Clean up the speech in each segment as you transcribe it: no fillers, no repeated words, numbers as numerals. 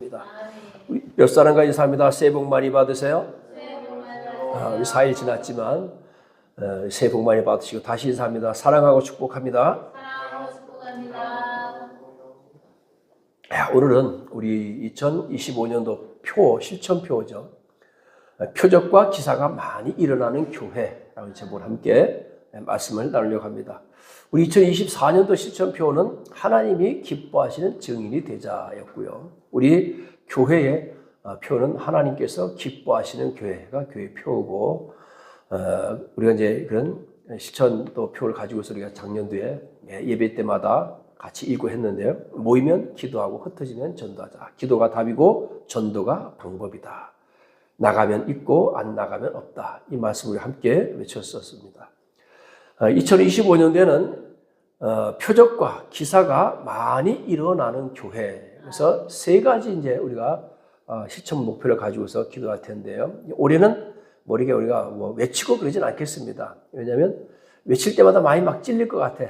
우리 옆 사람과 인사합니다. 새해 복 많이 받으세요. 우리 4일 지났지만 새해 복 많이 받으시고 다시 인사합니다. 사랑하고 축복합니다. 오늘은 우리 2025년도 실천표죠. 표적과 기사가 많이 일어나는 교회라는 제목을 함께 말씀을 나누려고 합니다. 우리 2024년도 실천표는 하나님이 기뻐하시는 증인이 되자였고요. 우리 교회의 표는 하나님께서 기뻐하시는 교회가 교회 표고, 우리가 이제 그런 실천도 표를 가지고서 우리가 작년도에 예배 때마다 같이 읽고 했는데요. 모이면 기도하고 흩어지면 전도하자. 기도가 답이고 전도가 방법이다. 나가면 있고 안 나가면 없다. 이 말씀을 함께 외쳤었습니다. 2025년도에는 표적과 기사가 많이 일어나는 교회. 그래서 세 가지 이제 우리가 실천 목표를 가지고서 기도할 텐데요. 올해는 모르게 우리가 외치고 그러진 않겠습니다. 왜냐하면 외칠 때마다 많이 막 찔릴 것 같아.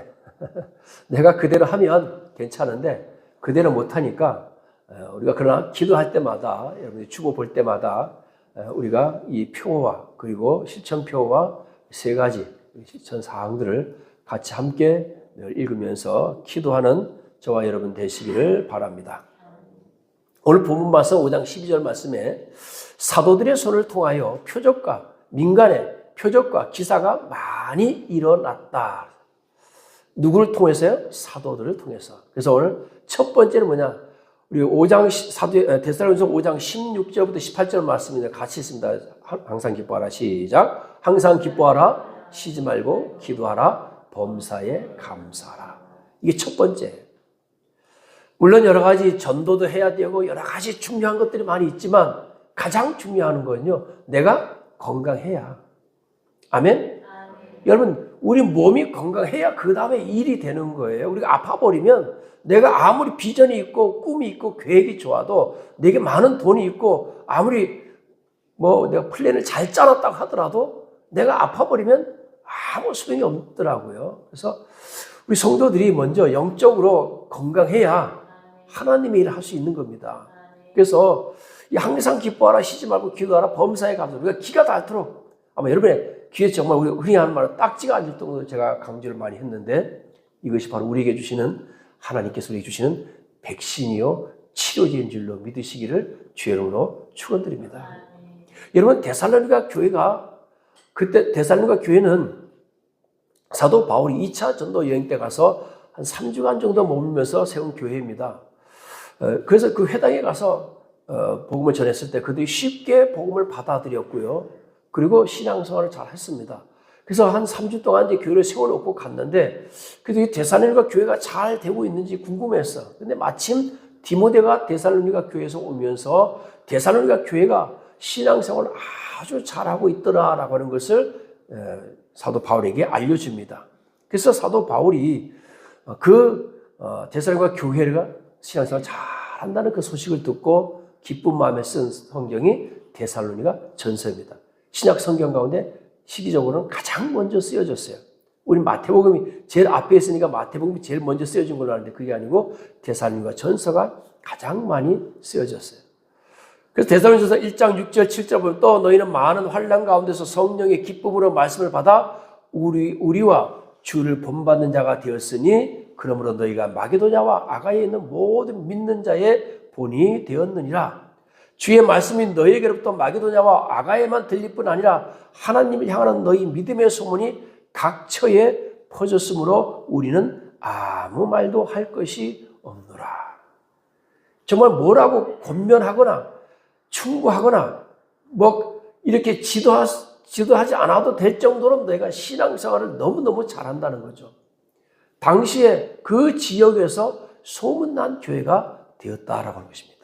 내가 그대로 하면 괜찮은데 그대로 못하니까 우리가 그러나 기도할 때마다, 여러분이 주보 볼 때마다 우리가 이 표와 그리고 실천표와 세 가지 실천 사항들을 같이 함께 읽으면서 기도하는 저와 여러분 되시기를 바랍니다. 오늘 본문 말씀 5장 12절 말씀에 사도들의 손을 통하여 표적과 민간의 표적과 기사가 많이 일어났다. 누구를 통해서요? 사도들을 통해서. 그래서 오늘 첫 번째는 뭐냐? 우리 5장 데살로니가서 5장 16절부터 18절 말씀입니다. 같이 있습니다. 항상 기뻐하라. 시작. 항상 기뻐하라. 쉬지 말고 기도하라. 범사에 감사하라. 이게 첫 번째. 물론 여러 가지 전도도 해야 되고 여러 가지 중요한 것들이 많이 있지만 가장 중요한 거는요, 내가 건강해야. 아멘? 여러분, 우리 몸이 건강해야 그 다음에 일이 되는 거예요. 우리가 아파버리면 내가 아무리 비전이 있고 꿈이 있고 계획이 좋아도 내게 많은 돈이 있고 아무리 내가 플랜을 잘 짜놨다고 하더라도 내가 아파버리면 아무 소용이 없더라고요. 그래서 우리 성도들이 먼저 영적으로 건강해야 하나님의 일을 할 수 있는 겁니다. 그래서 항상 기뻐하라, 쉬지 말고 기도하라, 범사에 감사하라. 우리가 기가 닳도록, 아마 여러분의 귀에 정말 우리가 흔히 하는 말로 딱지가 앉을 정도로 제가 강조를 많이 했는데, 이것이 바로 우리에게 주시는, 하나님께서 우리에게 주시는 백신이요 치료제인 줄로 믿으시기를 주의 이름으로 축원드립니다. 여러분, 데살로니가 교회가, 그때 데살로니가 교회는 사도 바울이 2차 전도 여행 때 가서 한 3주간 정도 머물면서 세운 교회입니다. 그래서 그 회당에 가서 복음을 전했을 때 그들이 쉽게 복음을 받아들였고요. 그리고 신앙생활을 잘 했습니다. 그래서 한 3주 동안 이제 교회를 세워놓고 갔는데, 그래도 이 데살로니가 교회가 잘 되고 있는지 궁금했어. 근데 마침 디모데가 데살로니가 교회에서 오면서 데살로니가 교회가 신앙생활을 아주 잘하고 있더라라고 하는 것을 사도 바울에게 알려줍니다. 그래서 사도 바울이 데살로니가 교회가 신앙생활을 잘한다는 그 소식을 듣고 기쁜 마음에 쓴 성경이 데살로니가 전서입니다. 신약 성경 가운데 시기적으로는 가장 먼저 쓰여졌어요. 우리 마태복음이 제일 앞에 있으니까 마태복음이 제일 먼저 쓰여진 걸로 아는데 그게 아니고 데살로니가 전서가 가장 많이 쓰여졌어요. 그래서 데살로니가서 1장 6절 7절 보면 또 너희는 많은 환난 가운데서 성령의 기쁨으로 말씀을 받아 우리와 주를 본받는 자가 되었으니 그러므로 너희가 마게도냐와 아가야에 있는 모든 믿는 자의 본이 되었느니라. 주의 말씀이 너희에게로부터 마게도냐와 아가야에만 들릴 뿐 아니라 하나님을 향하는 너희 믿음의 소문이 각 처에 퍼졌으므로 우리는 아무 말도 할 것이 없노라. 정말 뭐라고 권면하거나 충고하거나 이렇게 지도하지 않아도 될 정도로 너희가 신앙생활을 너무너무 잘한다는 거죠. 당시에 그 지역에서 소문난 교회가 되었다라고 하는 것입니다.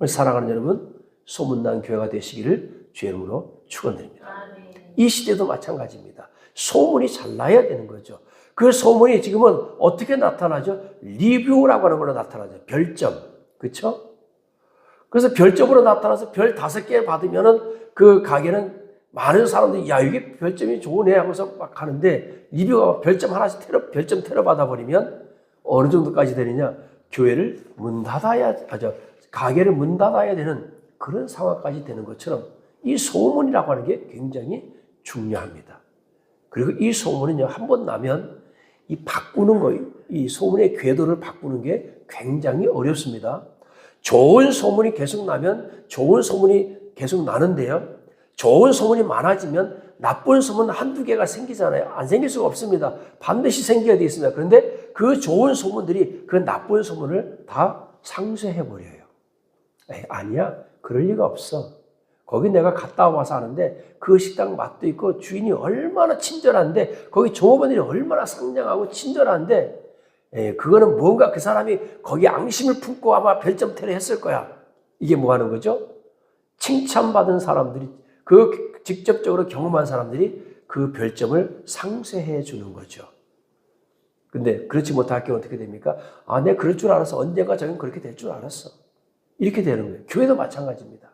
사랑하는 여러분, 소문난 교회가 되시기를 주의 이름으로 축원드립니다. 이 시대도 마찬가지입니다. 소문이 잘 나야 되는 거죠. 그 소문이 지금은 어떻게 나타나죠? 리뷰라고 하는 걸로 나타나죠. 별점. 그렇죠? 그래서 별점으로 나타나서 별 5개 받으면은 그 가게는 많은 사람들이 야 이게 별점이 좋으네 하고서 막 하는데, 리뷰가 별점 하나씩 별점 테러 받아버리면 어느 정도까지 되느냐? 교회를 문 닫아야 하죠. 가게를 문 닫아야 되는 그런 상황까지 되는 것처럼 이 소문이라고 하는 게 굉장히 중요합니다. 그리고 이 소문은요, 한번 나면 이 바꾸는 거, 이 소문의 궤도를 바꾸는 게 굉장히 어렵습니다. 좋은 소문이 계속 나면 좋은 소문이 계속 나는데요. 좋은 소문이 많아지면 나쁜 소문 한두 개가 생기잖아요. 안 생길 수가 없습니다. 반드시 생겨야 되어 있습니다. 그런데 그 좋은 소문들이 그 나쁜 소문을 다 상쇄해버려요. 아니야. 그럴 리가 없어. 거기 내가 갔다 와서 하는데 그 식당 맛도 있고 주인이 얼마나 친절한데 거기 종업원들이 얼마나 상냥하고 친절한데 그거는 뭔가 그 사람이 거기 앙심을 품고 아마 별점태를 했을 거야. 이게 뭐 하는 거죠? 칭찬받은 사람들이 그 직접적으로 경험한 사람들이 그 별점을 상쇄해 주는 거죠. 근데 그렇지 못할 경우 어떻게 됩니까? 아, 내가 그럴 줄 알았어. 언젠가 저긴 그렇게 될 줄 알았어. 이렇게 되는 거예요. 교회도 마찬가지입니다.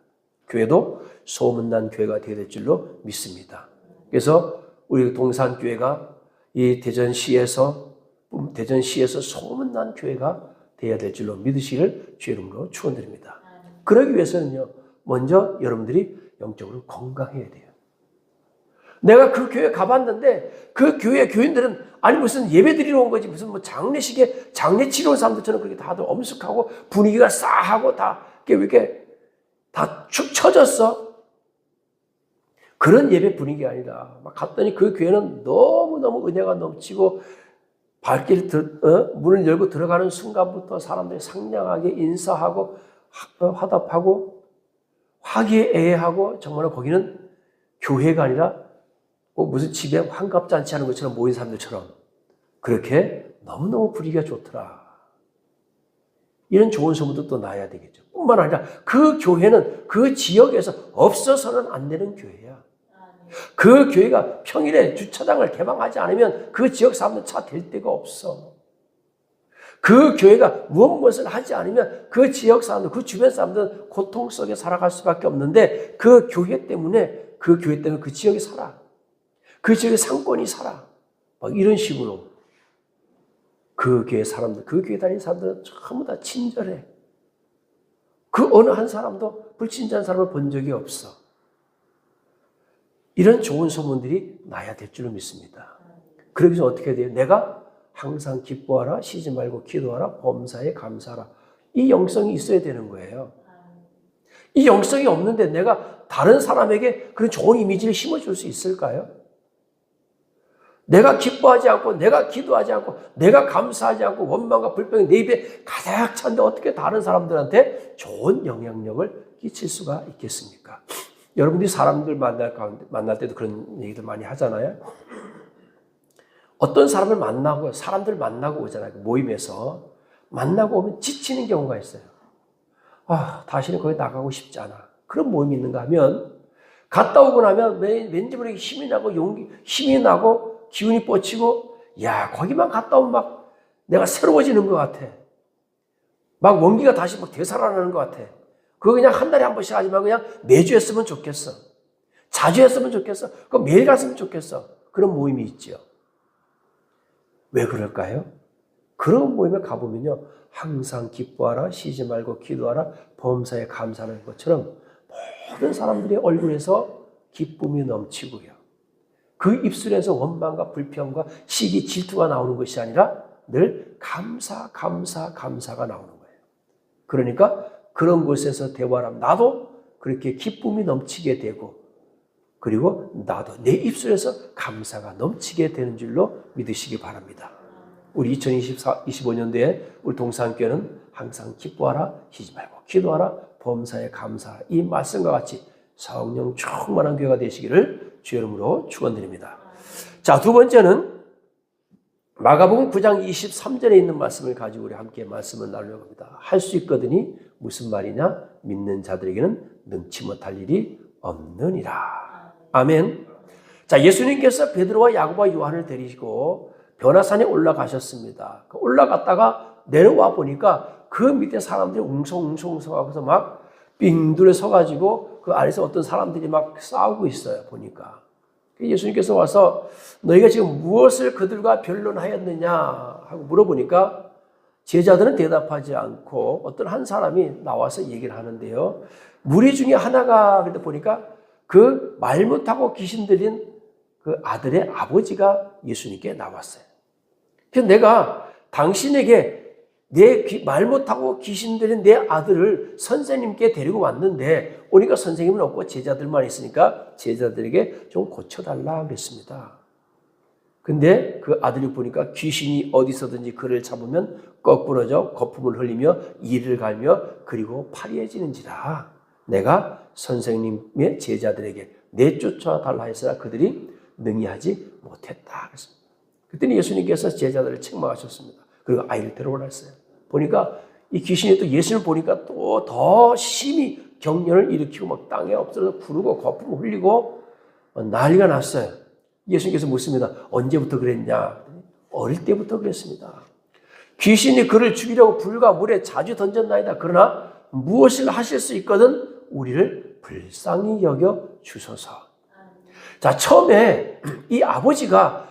교회도 소문난 교회가 되어야 될 줄로 믿습니다. 그래서 우리 동산교회가 이 대전시에서 소문난 교회가 되어야 될 줄로 믿으시기를 주의 이름으로 축원드립니다. 그러기 위해서는요, 먼저 여러분들이 영적으로 건강해야 돼요. 내가 그 교회 가봤는데 그 교회 교인들은 아니 무슨 예배 드리러 온 거지 무슨 뭐 장례식에 장례 치러 온 사람들처럼 그렇게 다들 엄숙하고 분위기가 싸하고 다 이렇게 다 축 처졌어. 그런 예배 분위기가 아니라 막 갔더니 그 교회는 너무너무 은혜가 넘치고 문을 열고 들어가는 순간부터 사람들이 상냥하게 인사하고 화답하고 화기애애하고 정말 거기는 교회가 아니라 무슨 집에 환갑잔치 하는 것처럼 모인 사람들처럼 그렇게 너무너무 분위기가 좋더라. 이런 좋은 소문도 또 나야 되겠죠. 뿐만 아니라 그 교회는 그 지역에서 없어서는 안 되는 교회야. 그 교회가 평일에 주차장을 개방하지 않으면 그 지역 사람들 차 댈 데가 없어. 그 교회가 무엇을 하지 않으면 그 지역 사람들, 그 주변 사람들은 고통 속에 살아갈 수밖에 없는데 그 교회 때문에 그 지역이 살아. 그 지역의 상권이 살아. 막 이런 식으로 그 교회 사람들, 그 교회 다니는 사람들은 전부 다 친절해. 그 어느 한 사람도 불친절한 사람을 본 적이 없어. 이런 좋은 소문들이 나야 될 줄로 믿습니다. 그러기 위해서 어떻게 해야 돼요? 내가 항상 기뻐하라, 쉬지 말고 기도하라, 범사에 감사하라. 이 영성이 있어야 되는 거예요. 이 영성이 없는데 내가 다른 사람에게 그런 좋은 이미지를 심어줄 수 있을까요? 내가 기뻐하지 않고, 내가 기도하지 않고, 내가 감사하지 않고, 원망과 불평이 내 입에 가득 찬데 어떻게 다른 사람들한테 좋은 영향력을 끼칠 수가 있겠습니까? 여러분들이 사람들 만날 때도 그런 얘기들 많이 하잖아요. 어떤 사람을 사람들 만나고 오잖아요. 모임에서. 만나고 오면 지치는 경우가 있어요. 아, 다시는 거기 나가고 싶지 않아. 그런 모임이 있는가 하면, 갔다 오고 나면 왠지 모르게 힘이 나고, 기운이 뻗치고, 야, 거기만 갔다 오면 막 내가 새로워지는 것 같아. 막 원기가 다시 막 되살아나는 것 같아. 그거 그냥 한 달에 한 번씩 하지만 그냥 매주 했으면 좋겠어. 자주 했으면 좋겠어. 그거 매일 갔으면 좋겠어. 그런 모임이 있죠. 왜 그럴까요? 그런 모임에 가보면요. 항상 기뻐하라, 쉬지 말고 기도하라, 범사에 감사하는 것처럼 모든 사람들의 얼굴에서 기쁨이 넘치고요. 그 입술에서 원망과 불평과 시기, 질투가 나오는 것이 아니라 늘 감사가 나오는 거예요. 그러니까 그런 곳에서 대화를 하면 나도 그렇게 기쁨이 넘치게 되고 그리고 나도 내 입술에서 감사가 넘치게 되는 줄로 믿으시기 바랍니다. 우리 2025년도에 우리 동산교회는 항상 기뻐하라, 쉬지 말고 기도하라, 범사에 감사하라. 이 말씀과 같이 성령 충만한 교회가 되시기를 주의 이름으로 축원드립니다. 자, 두 번째는 마가복음 9장 23절에 있는 말씀을 가지고 우리 함께 말씀을 나누려고 합니다. 할 수 있거든이 무슨 말이냐? 믿는 자들에게는 능치 못할 일이 없느니라. 아멘. 자, 예수님께서 베드로와 야고보와 요한을 데리시고 변화산에 올라가셨습니다. 올라갔다가 내려와 보니까 그 밑에 사람들이 웅성하고서 막 빙둘에 서가지고 그 아래서 어떤 사람들이 막 싸우고 있어요. 보니까 예수님께서 와서 너희가 지금 무엇을 그들과 변론하였느냐 하고 물어보니까 제자들은 대답하지 않고 어떤 한 사람이 나와서 얘기를 하는데요. 무리 중에 하나가 그때 보니까 그 말 못하고 귀신 들린 그 아들의 아버지가 예수님께 나왔어요. 그래서 내가 당신에게 말 못하고 귀신 들린 내 아들을 선생님께 데리고 왔는데 오니까 선생님은 없고 제자들만 있으니까 제자들에게 좀 고쳐달라 그랬습니다. 근데 그 아들이 보니까 귀신이 어디서든지 그를 잡으면 거꾸러져 거품을 흘리며 이를 갈며 그리고 파리해지는지라 내가 선생님의 제자들에게 내쫓아달라 했으나 그들이 능히 하지 못했다 그랬습니다. 그때는 예수님께서 제자들을 책망하셨습니다. 그리고 아이를 데려오라 했어요. 보니까 이 귀신이 또 예수님을 보니까 또 더 심히 경련을 일으키고 막 땅에 엎드려서 구르고 거품을 흘리고 난리가 났어요. 예수님께서 묻습니다. 언제부터 그랬냐? 어릴 때부터 그랬습니다. 귀신이 그를 죽이려고 불과 물에 자주 던졌나이다. 그러나 무엇을 하실 수 있거든 우리를 불쌍히 여겨 주소서. 자, 처음에 이 아버지가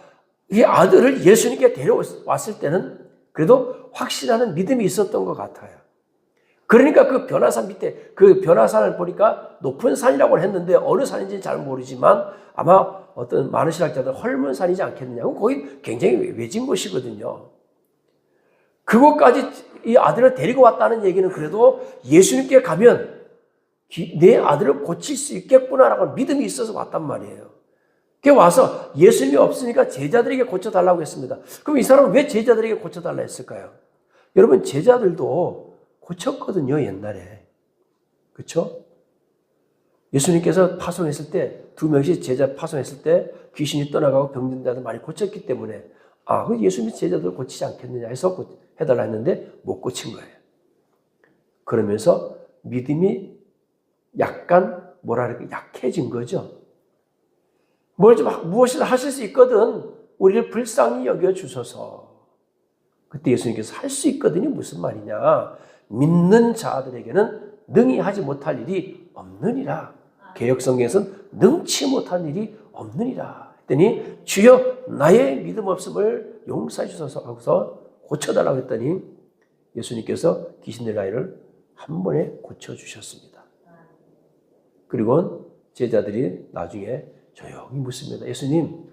이 아들을 예수님께 데려왔을 때는 그래도 확신하는 믿음이 있었던 것 같아요. 그러니까 그 변화산 밑에 그 변화산을 보니까 높은 산이라고 했는데 어느 산인지는 잘 모르지만 아마 어떤 많은 신학자들은 헐문산이지 않겠느냐. 거기 굉장히 외진 곳이거든요. 그곳까지 이 아들을 데리고 왔다는 얘기는 그래도 예수님께 가면 내 아들을 고칠 수 있겠구나라고 믿음이 있어서 왔단 말이에요. 그 와서 예수님이 없으니까 제자들에게 고쳐달라고 했습니다. 그럼 이 사람은 왜 제자들에게 고쳐달라 했을까요? 여러분 제자들도 고쳤거든요 옛날에. 그렇죠? 예수님께서 파송했을 때 2명씩 제자 파송했을 때 귀신이 떠나가고 병든 자들 많이 고쳤기 때문에 그 예수님이 제자들을 고치지 않겠느냐 해서 해달라 했는데 못 고친 거예요. 그러면서 믿음이 약간 약해진 거죠. 무엇을 하실 수 있거든 우리를 불쌍히 여겨 주소서. 그때 예수님께서 할 수 있거든이 무슨 말이냐. 믿는 자들에게는 능히 하지 못할 일이 없느니라. 개역성경에서는 능치 못한 일이 없느니라 했더니 주여 나의 믿음 없음을 용서해 주소서 하고서 고쳐달라고 했더니 예수님께서 귀신 들린 아이를 한 번에 고쳐주셨습니다. 그리고 제자들이 나중에 조용히 묻습니다. 예수님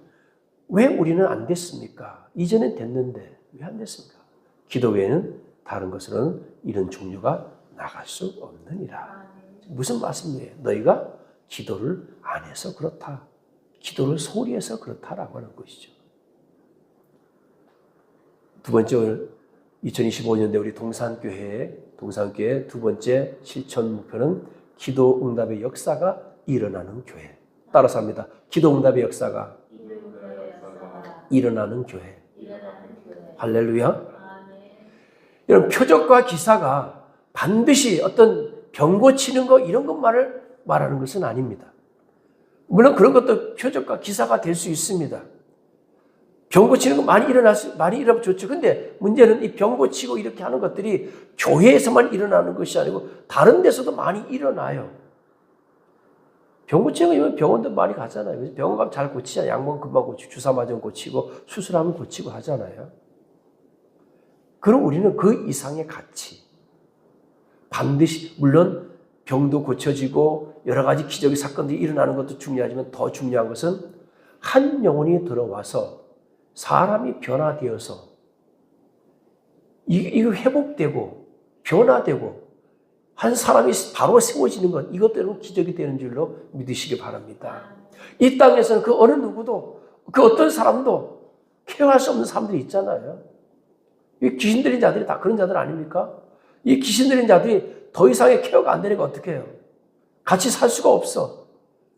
왜 우리는 안 됐습니까? 이전엔 됐는데 왜 안 됐습니까? 기도 외에는 다른 것으로는 이런 종류가 나갈 수 없느니라. 무슨 말씀이에요? 너희가 기도를 안 해서 그렇다. 기도를 소홀히 해서 그렇다라고 하는 것이죠. 두 번째 2025년대 우리 동산교회 두 번째 실천 목표는 기도 응답의 역사가 일어나는 교회. 따라서 합니다. 기도 응답의 역사가 일어나는 교회. 할렐루야. 여러분 표적과 기사가 반드시 어떤 병 고치는 거 이런 것만을 말하는 것은 아닙니다. 물론 그런 것도 표적과 기사가 될 수 있습니다. 병 고치는 거 많이 일어나면 좋죠. 근데 문제는 이 병 고치고 이렇게 하는 것들이 교회에서만 일어나는 것이 아니고 다른 데서도 많이 일어나요. 병 고치는 거면 병원도 많이 가잖아요. 병원 가면 잘 고치잖아요. 약 먹으면 금방 고치고 주사 맞으면 고치고 수술하면 고치고 하잖아요. 그럼 우리는 그 이상의 가치 반드시 물론 병도 고쳐지고 여러 가지 기적의 사건들이 일어나는 것도 중요하지만 더 중요한 것은 한 영혼이 들어와서 사람이 변화되어서 이거 회복되고 변화되고 한 사람이 바로 세워지는 것 이것대로 기적이 되는 줄로 믿으시기 바랍니다. 이 땅에서는 그 어느 누구도 그 어떤 사람도 케어할 수 없는 사람들이 있잖아요. 이 귀신 들린 자들이 다 그런 자들 아닙니까? 이 귀신 들린 자들이 더 이상의 케어가 안 되니까 어떻게 해요? 같이 살 수가 없어.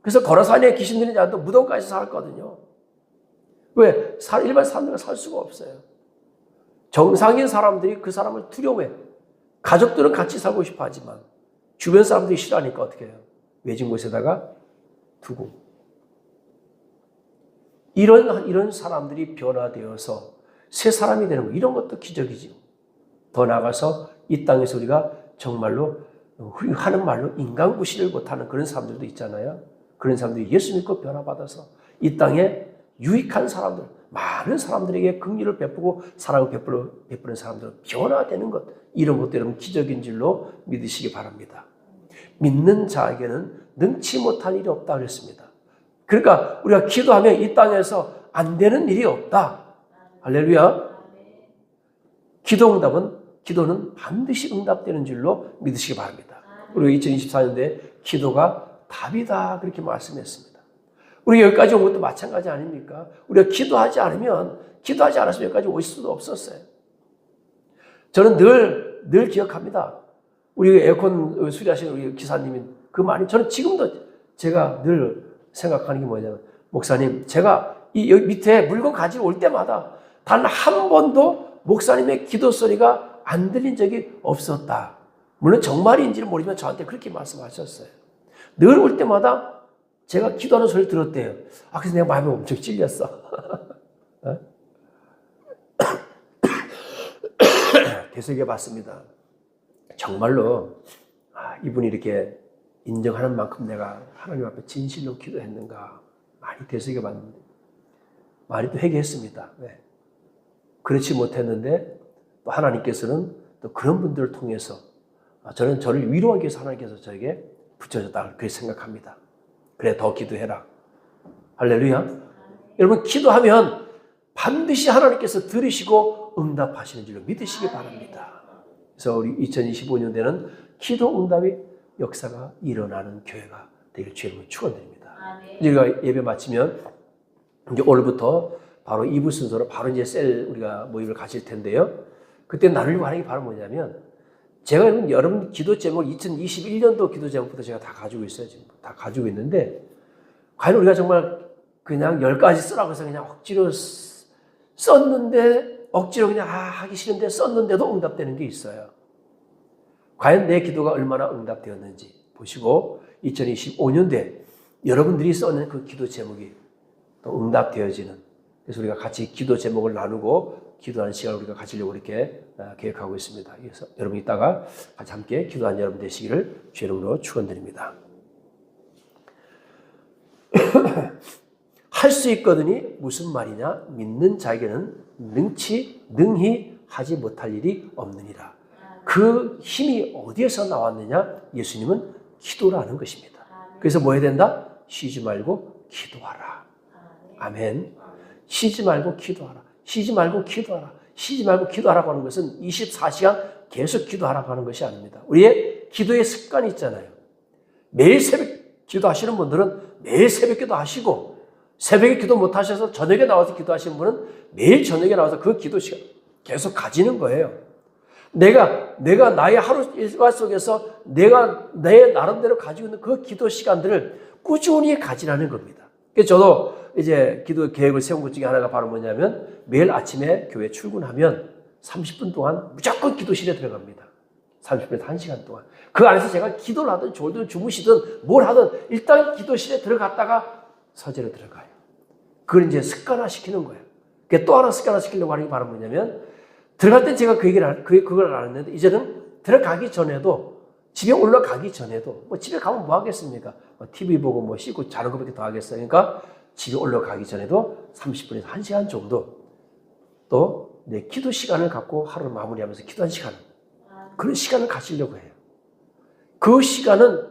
그래서 거라산에 귀신 들린 자들도 무덤까지 살았거든요. 왜? 일반 사람들은 살 수가 없어요. 정상인 사람들이 그 사람을 두려워해. 가족들은 같이 살고 싶어 하지만 주변 사람들이 싫어하니까 어떻게 해요? 외진 곳에다가 두고. 이런 사람들이 변화되어서 새 사람이 되는 거 이런 것도 기적이죠. 더 나아가서 이 땅에서 우리가 정말로 하는 말로 인간구실을 못하는 그런 사람들도 있잖아요. 그런 사람들이 예수 믿고 변화받아서 이 땅에 유익한 사람들, 많은 사람들에게 긍휼을 베푸고 사랑을 베푸는 사람들은 변화되는 것, 이런 것도 여러분 기적인 줄로 믿으시기 바랍니다. 믿는 자에게는 능치 못할 일이 없다 그랬습니다. 그러니까 우리가 기도하면 이 땅에서 안 되는 일이 없다. 할렐루야. 기도는 반드시 응답되는 줄로 믿으시기 바랍니다. 우리가 2024년도에 기도가 답이다 그렇게 말씀했습니다. 우리 여기까지 온 것도 마찬가지 아닙니까? 우리가 기도하지 않았으면 여기까지 오실 수도 없었어요. 저는 늘 기억합니다. 우리 에어컨 수리하시는 우리 기사님이 그 말이, 저는 지금도 제가 늘 생각하는 게 뭐냐면, 목사님, 제가 여기 밑에 물건 가지고 올 때마다 단 한 번도 목사님의 기도 소리가 안 들린 적이 없었다. 물론 정말인지는 모르지만 저한테 그렇게 말씀하셨어요. 늘 올 때마다 제가 기도하는 소리를 들었대요. 그래서 내가 마음이 엄청 찔렸어. 되새겨 봤습니다. 정말로 이분이 이렇게 인정하는 만큼 내가 하나님 앞에 진실로 기도했는가 많이 되새겨 봤는데 많이 또 회개했습니다. 네. 그렇지 못했는데 또 하나님께서는 또 그런 분들을 통해서 저는 저를 위로하기 위해서 하나님께서 저에게 붙여줬다 그렇게 생각합니다. 그래, 더 기도해라. 할렐루야. 여러분, 기도하면 반드시 하나님께서 들으시고 응답하시는 줄로 믿으시기 바랍니다. 그래서 우리 2025년대는 기도 응답의 역사가 일어나는 교회가 되길 주님으로 축원드립니다. 우리가 예배 마치면 이제 오늘부터 바로 2부 순서로 바로 이제 셀 우리가 모임을 가실 텐데요. 그때 나누려고 하는 게 바로 뭐냐면, 제가 여러분 기도 제목 2021년도 기도 제목부터 제가 다 가지고 있어요. 지금 다 가지고 있는데, 과연 우리가 정말 그냥 10가지 쓰라고 해서 그냥 억지로 썼는데, 억지로 그냥 하기 싫은데 썼는데도 응답되는 게 있어요. 과연 내 기도가 얼마나 응답되었는지 보시고 2025년도에 여러분들이 써낸 그 기도 제목이 또 응답되어지는, 그래서 우리가 같이 기도 제목을 나누고 기도하는 시간을 우리가 가지려고 이렇게 계획하고 있습니다. 그래서 여러분 이따가 같이 함께 기도하는 여러분 되시기를 주의 이름으로 축원드립니다. 할 수 있거든이 무슨 말이냐? 믿는 자에게는 능히 하지 못할 일이 없느니라. 그 힘이 어디에서 나왔느냐? 예수님은 기도라는 것입니다. 그래서 뭐 해야 된다? 쉬지 말고 기도하라. 아멘. 쉬지 말고 기도하라. 쉬지 말고 기도하라. 쉬지 말고 기도하라고 하는 것은 24시간 계속 기도하라고 하는 것이 아닙니다. 우리의 기도의 습관이 있잖아요. 매일 새벽 기도하시는 분들은 매일 새벽 기도하시고, 새벽에 기도 못하셔서 저녁에 나와서 기도하시는 분은 매일 저녁에 나와서 그 기도 시간 계속 가지는 거예요. 내가 나의 하루 일과 속에서 내가 내 나름대로 가지고 있는 그 기도 시간들을 꾸준히 가지라는 겁니다. 그래서 저도 이제 기도 계획을 세운 것 중에 하나가 바로 뭐냐면, 매일 아침에 교회 출근하면 30분 동안 무조건 기도실에 들어갑니다. 30분에서 1시간 동안. 그 안에서 제가 기도를 하든 졸든 주무시든 뭘 하든 일단 기도실에 들어갔다가 서재로 들어가요. 그걸 이제 습관화시키는 거예요. 또 하나 습관화시키려고 하는 게 바로 뭐냐면, 들어갈 땐 제가 그걸 알았는데, 이제는 들어가기 전에도, 집에 올라가기 전에도, 집에 가면 뭐 하겠습니까? TV 보고 씻고 자는 것밖에 더 하겠어요. 그러니까 집에 올라가기 전에도 30분에서 1시간 정도 또 내 기도 시간을 갖고 하루를 마무리하면서 기도한 시간, 그런 시간을 가지려고 해요. 그 시간은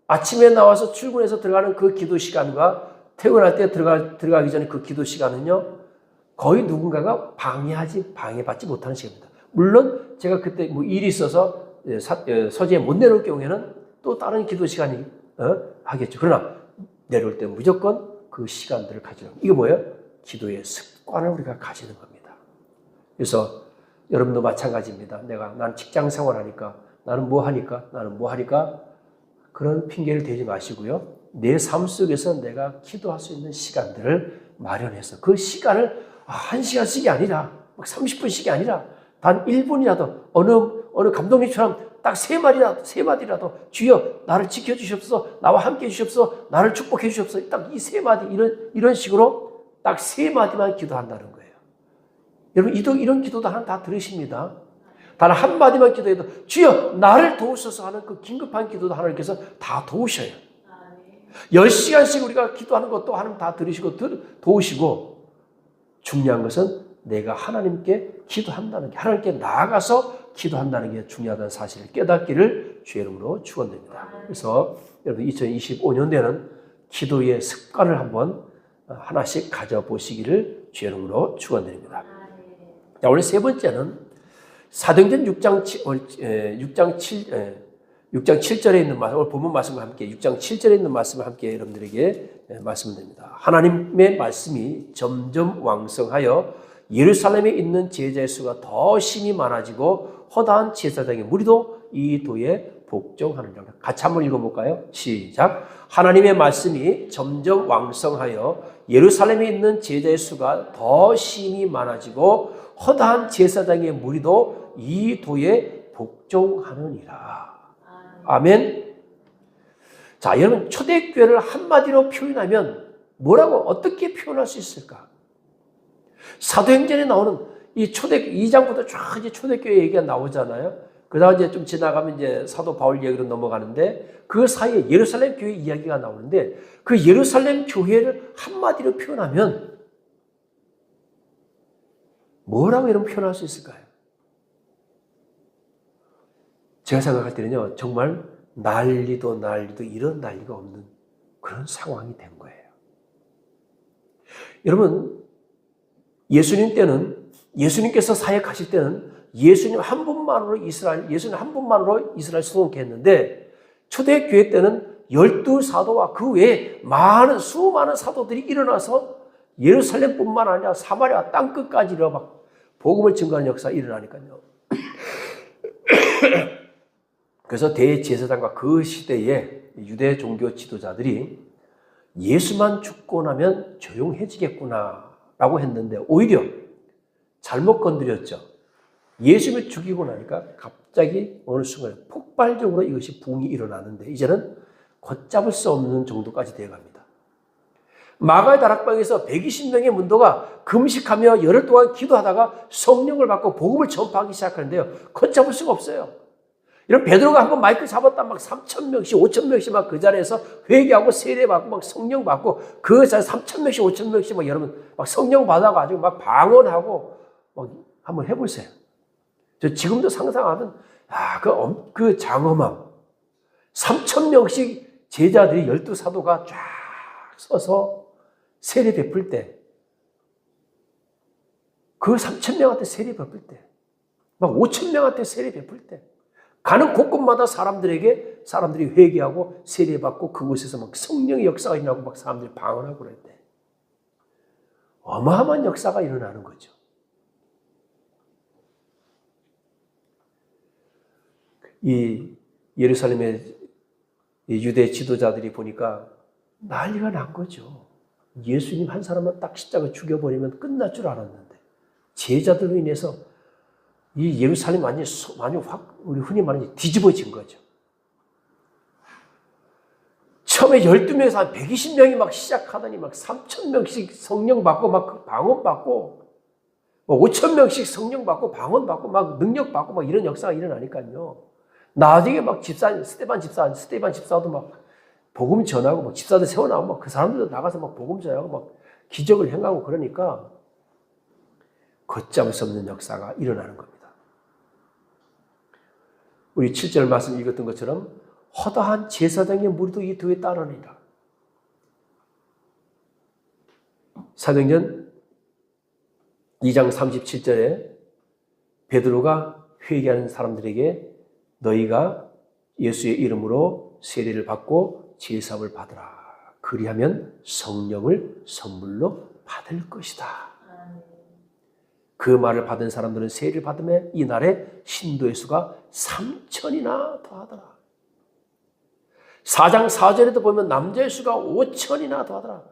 아침에 나와서 출근해서 들어가는 그 기도 시간과 퇴근할 때 들어가기 전에 그 기도 시간은요, 거의 누군가가 방해받지 못하는 시간입니다. 물론 제가 그때 일이 있어서 서재에 못 내려올 경우에는 또 다른 기도 시간이 하겠죠. 그러나 내려올 때 무조건 그 시간들을 가지는, 이게 뭐예요? 기도의 습관을 우리가 가지는 겁니다. 그래서 여러분도 마찬가지입니다. 나는 직장 생활하니까, 나는 뭐 하니까 그런 핑계를 대지 마시고요. 내 삶 속에서 내가 기도할 수 있는 시간들을 마련해서 그 시간을 1시간씩이 아니라 30분씩이 아니라 단 1분이라도 어느 감독님처럼 딱 3마디라도 주여 나를 지켜주시옵소서, 나와 함께 해주시옵소서, 나를 축복해 주시옵소서, 딱 이 3마디 이런 식으로 딱 3마디만 기도한다는 거예요. 여러분 이런 기도도 하나님 다 들으십니다. 단 한마디만 기도해도 주여 나를 도우소서 하는 그 긴급한 기도도 하나님께서 다 도우셔요. 10시간씩 우리가 기도하는 것도 하나님 다 들으시고 도우시고, 중요한 것은 내가 하나님께 기도한다는 게, 하나님께 나아가서 기도한다는 게 중요하다는 사실을 깨닫기를 주의 이름으로 축원드립니다. 그래서 여러분 2025년도에는 기도의 습관을 한번 하나씩 가져보시기를 주의 이름으로 축원드립니다. 자, 오늘 세 번째는 사도행전 6장 7절에 있는 말씀, 오늘 본문 말씀과 함께 6장 7절에 있는 말씀을 함께 여러분들에게 말씀드립니다. 하나님의 말씀이 점점 왕성하여 예루살렘에 있는 제자의 수가 더 심히 많아지고 허다한 제사장의 무리도 이 도에 복종하느니라. 같이 한번 읽어볼까요? 시작. 하나님의 말씀이 점점 왕성하여 예루살렘에 있는 제자의 수가 더 심히 많아지고 허다한 제사장의 무리도 이 도에 복종하느니라. 아멘. 자, 여러분 초대교회를 한마디로 표현하면 뭐라고 어떻게 표현할 수 있을까? 사도행전에 나오는 이 초대교회 2장부터 쫙 이제 초대교회 얘기가 나오잖아요. 그다음 이제 좀 지나가면 이제 사도 바울 얘기로 넘어가는데 그 사이에 예루살렘 교회 이야기가 나오는데 그 예루살렘 교회를 한마디로 표현하면 뭐라고 이런 표현할 수 있을까요? 제가 생각할 때는요, 정말 난리도 이런 난리가 없는 그런 상황이 된 거예요. 여러분, 예수님께서 사역하실 때는 예수님 한 분만으로 이스라엘 수송했는데 초대교회 때는 12사도와 그 외에 수많은 사도들이 일어나서 예루살렘뿐만 아니라 사마리아 땅끝까지 막 복음을 증거하는 역사가 일어나니까요. 그래서 대제사장과 그 시대의 유대 종교 지도자들이 예수만 죽고 나면 조용해지겠구나라고 했는데 오히려 잘못 건드렸죠. 예수를 죽이고 나니까 갑자기 어느 순간에 폭발적으로 이것이 붕이 일어나는데 이제는 걷잡을 수 없는 정도까지 되어갑니다. 마가의 다락방에서 120명의 문도가 금식하며 열흘 동안 기도하다가 성령을 받고 복음을 전파하기 시작하는데요. 걷잡을 수가 없어요. 이런 베드로가 한번 마이크 잡았다 막 3,000명씩 5,000명씩 막 그 자리에서 회개하고 세례받고 막 성령 받고 그 자리에 3,000명씩 5,000명씩 막 여러분 막 성령 받아가지고 막 방언하고 막 한번 해보세요. 저 지금도 상상하는 그 장엄함 3,000명씩 제자들이 12사도가 쫙 서서 세례 베풀 때 그 3,000명한테 세례 베풀 때 막 5,000명한테 세례 베풀 때 가는 곳곳마다 사람들이 회개하고 세례받고 그곳에서 막 성령의 역사가 일어나고 막 사람들이 방언하고 그럴 때 어마어마한 역사가 일어나는 거죠. 이 예루살렘의 유대 지도자들이 보니까 난리가 난 거죠. 예수님 한 사람만 딱 십자가 죽여버리면 끝날 줄 알았는데 제자들로 인해서 이 예루살렘 완전히 우리 흔히 말하는 뒤집어진 거죠. 처음에 12명에서 한 120명이 막 시작하더니 막 3,000명씩 성령 받고 막 방언 받고 5,000명씩 성령 받고 방언 받고 막 능력 받고 막 이런 역사가 일어나니까요. 나중에 막 스데반 집사도 막 복음 전하고 막 집사들 세워나오고 막 그 사람들도 나가서 막 복음 전하고 막 기적을 행하고 그러니까 걷잡을 수 없는 역사가 일어나는 겁니다. 우리 7절 말씀 읽었던 것처럼 허다한 제사장의 무리도 이 도에 따르니라. 사도행전 2장 37절에 베드로가 회개하는 사람들에게 너희가 예수의 이름으로 세례를 받고 제사함을 받으라. 그리하면 성령을 선물로 받을 것이다. 그 말을 받은 사람들은 세례를 받으며 이날에 신도의 수가 3,000이나 더하더라. 4장 4절에도 보면 남자의 수가 5,000이나 더하더라.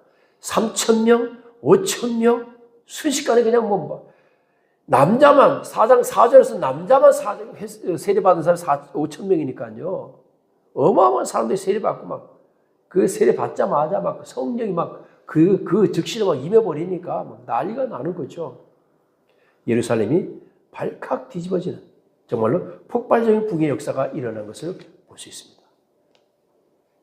3,000명, 5,000명 순식간에 그냥 남자만 4장 4절에서 남자만 세례받은 사람이 5,000명이니까요. 어마어마한 사람들이 세례받고 막 그 세례 받자마자 막 성령이 막 그 즉시로 막 임해버리니까 막 난리가 나는 거죠. 예루살렘이 발칵 뒤집어지는 정말로 폭발적인 붕의 역사가 일어난 것을 볼 수 있습니다.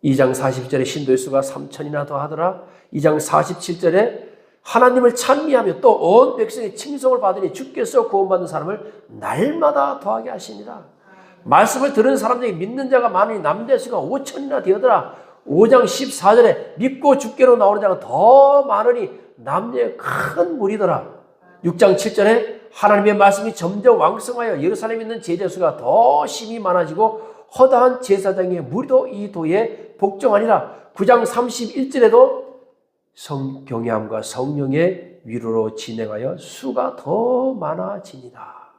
2장 40절에 신도의 수가 3,000이나 더하더라. 2장 47절에 하나님을 찬미하며 또 온 백성의 칭송을 받으니 주께서 구원받는 사람을 날마다 더하게 하시니라. 말씀을 들은 사람 중에 믿는 자가 많으니 남대 수가 5천이나 되었더라. 5장 14절에 믿고 주께로 나오는 자가 더 많으니 남녀의 큰 무리더라. 6장 7절에 하나님의 말씀이 점점 왕성하여 예루살렘에 있는 제자 수가 더 심히 많아지고 허다한 제사장의 무리도 이 도에 복종하니라. 9장 31절에도 성경외함과 성령의 위로로 진행하여 수가 더 많아지니라.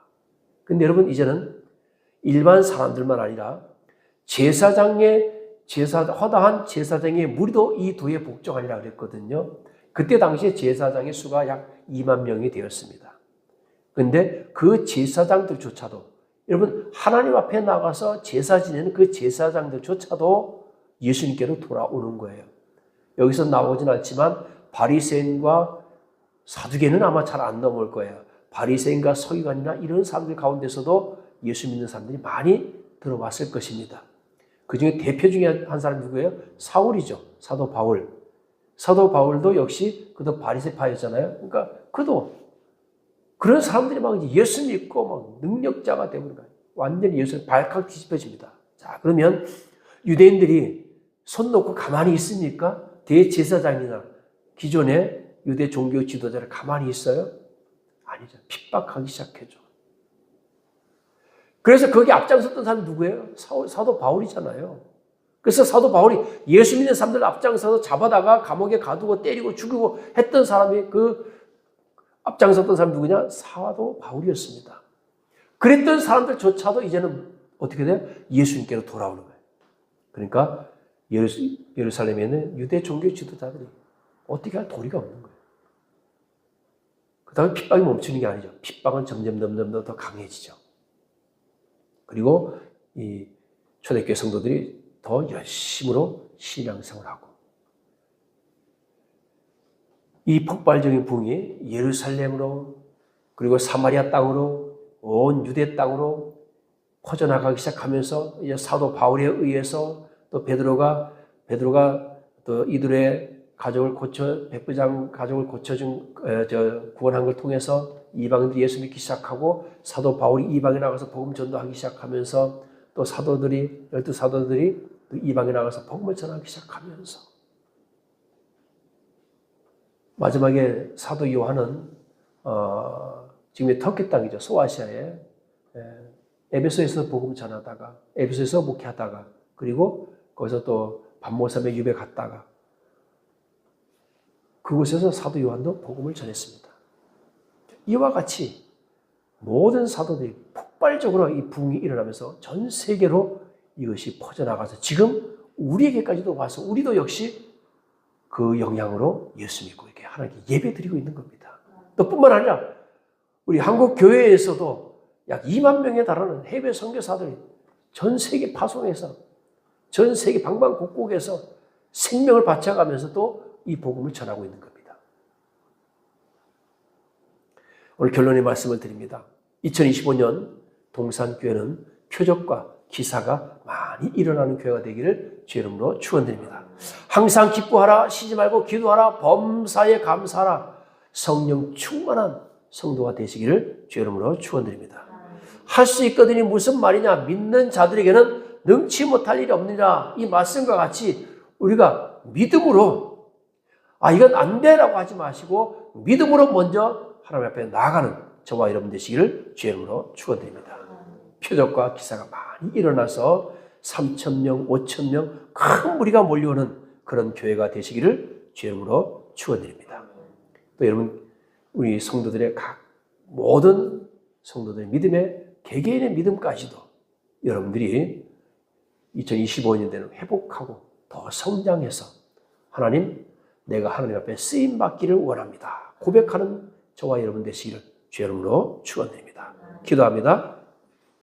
근데 여러분 이제는 일반 사람들만 아니라 허다한 제사장의 무리도 이 도에 복종하리라 그랬거든요. 그때 당시에 제사장의 수가 약 2만 명이 되었습니다. 그런데 그 제사장들조차도 여러분 하나님 앞에 나가서 제사 지내는 그 제사장들조차도 예수님께로 돌아오는 거예요. 여기서 나오진 않지만 바리새인과 사두개는 아마 잘 안 넘어올 거예요. 바리새인과 서기관이나 이런 사람들 가운데서도 예수 믿는 사람들이 많이 들어왔을 것입니다. 그 중에 대표 중에 한 사람이 누구예요? 사울이죠. 사도 바울. 사도 바울도 역시 그도 바리새파였잖아요. 그러니까 그도 그런 사람들이 막 예수 믿고 막 능력자가 되는 거예요. 완전히 예수를 발칵 뒤집어집니다. 자, 그러면 유대인들이 손 놓고 가만히 있습니까? 대제사장이나 기존의 유대 종교 지도자를 가만히 있어요? 아니죠. 핍박하기 시작해죠. 그래서 거기 앞장섰던 사람이 누구예요? 사도 바울이잖아요. 그래서 사도 바울이 예수 믿는 사람들 앞장서서 잡아다가 감옥에 가두고 때리고 죽이고 했던 사람이 그 앞장섰던 사람이 누구냐? 사도 바울이었습니다. 그랬던 사람들조차도 이제는 어떻게 돼요? 예수님께로 돌아오는 거예요. 그러니까 예루살렘에 있는 유대 종교 지도자들이 어떻게 할 도리가 없는 거예요. 그 다음에 핍박이 멈추는 게 아니죠. 핍박은 점점 더 강해지죠. 그리고 이 초대교회 성도들이 더 열심으로 신앙생활을 하고 이 폭발적인 부흥이 예루살렘으로 그리고 사마리아 땅으로 온 유대 땅으로 퍼져나가기 시작하면서 이제 사도 바울에 의해서 또 베드로가 또 이들의 백부장 가족을 고쳐준 구원한 걸 통해서 이방인들이 예수 믿기 시작하고 사도 바울이 이방에 나가서 복음 전도하기 시작하면서 또 열두 사도들이 또 이방에 나가서 복음을 전하기 시작하면서 마지막에 사도 요한은 지금의 터키 땅이죠. 소아시아에 에베소에서 복음 전하다가 에베소에서 목회하다가 그리고 거기서 또 반모섬에 유배 갔다가 그곳에서 사도 요한도 복음을 전했습니다. 이와 같이 모든 사도들이 폭발적으로 이 부흥이 일어나면서 전 세계로 이것이 퍼져나가서 지금 우리에게까지도 와서 우리도 역시 그 영향으로 예수 믿고 이렇게 하나님께 예배 드리고 있는 겁니다. 또 뿐만 아니라 우리 한국 교회에서도 약 2만 명에 달하는 해외 선교사들이 전 세계 파송해서 전 세계 방방곡곡에서 생명을 바쳐가면서 또 이 복음을 전하고 있는 겁니다. 오늘 결론의 말씀을 드립니다. 2025년 동산교회는 표적과 기사가 많이 일어나는 교회가 되기를 주의 이름으로 축원드립니다. 항상 기뻐하라, 쉬지 말고 기도하라, 범사에 감사하라, 성령 충만한 성도가 되시기를 주의 이름으로 축원드립니다. 할 수 있거든이 무슨 말이냐? 믿는 자들에게는 능치 못할 일이 없느니라. 이 말씀과 같이 우리가 믿음으로 이건 안 돼라고 하지 마시고 믿음으로 먼저 하나님 앞에 나아가는 저와 여러분 되시기를 주의 이름으로 축원드립니다. 표적과 기사가 많이 일어나서 3,000명, 5,000명 큰 무리가 몰려오는 그런 교회가 되시기를 주의 이름으로 축원드립니다. 또 여러분 우리 성도들의 모든 성도들의 믿음의 개개인의 믿음까지도 여러분들이 2025년대는 회복하고 더 성장해서 하나님 내가 하나님 앞에 쓰임받기를 원합니다. 고백하는 저와 여러분 되시기를 주의 이름으로 축원드립니다. 기도합니다.